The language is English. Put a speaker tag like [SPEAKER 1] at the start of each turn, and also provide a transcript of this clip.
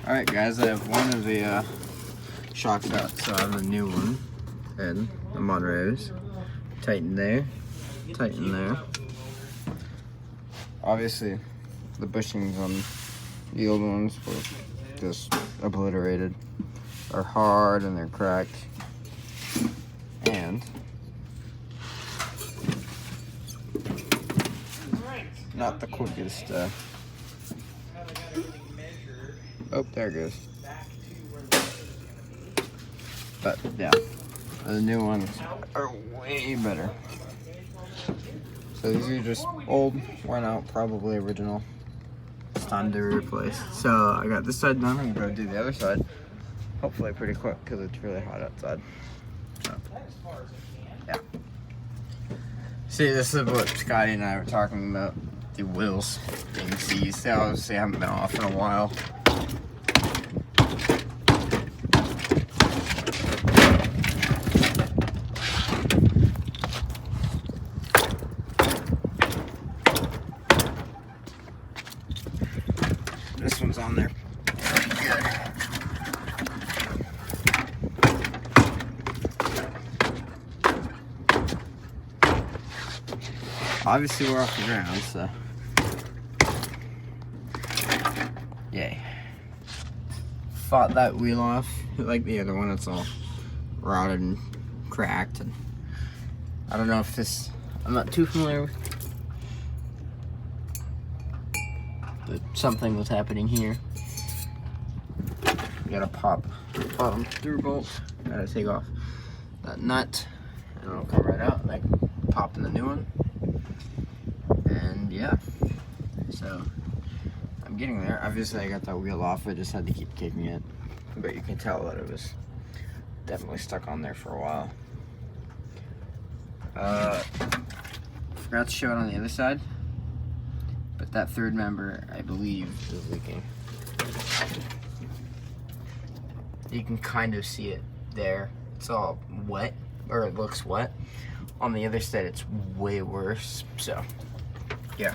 [SPEAKER 1] Alright guys, I have one of the shocks out, so I have a new one. And the Monroes. Tighten there. Tighten there. Obviously, the bushings on the old ones were just obliterated. They're hard and they're cracked. And not the quickest. Oh, there it goes. But yeah, the new ones are way better. So these are just old, worn out, probably original. It's time to replace. So I got this side done. I'm gonna do the other side. Hopefully pretty quick because it's really hot outside. So, yeah. See, this is what Scotty and I were talking about. The wheels being seized. They obviously haven't been off in a while. This one's on there. Good. Obviously we're off the ground, so yay. Fought that wheel off like the other one. It's all rotted and cracked, and I don't know if this, I'm not too familiar with, but something was happening here. You gotta pop bottom through bolt. Gotta take off that nut, and it'll come right out. Like pop in the new one. And yeah, so I'm getting there. Obviously I got that wheel off. I just had to keep kicking it, but you can tell that it was definitely stuck on there for a while. Forgot to show it on the other side, but that third member, I believe, is leaking. You can kind of see it there. It's all wet, or it looks wet. On the other side, it's way worse, so yeah.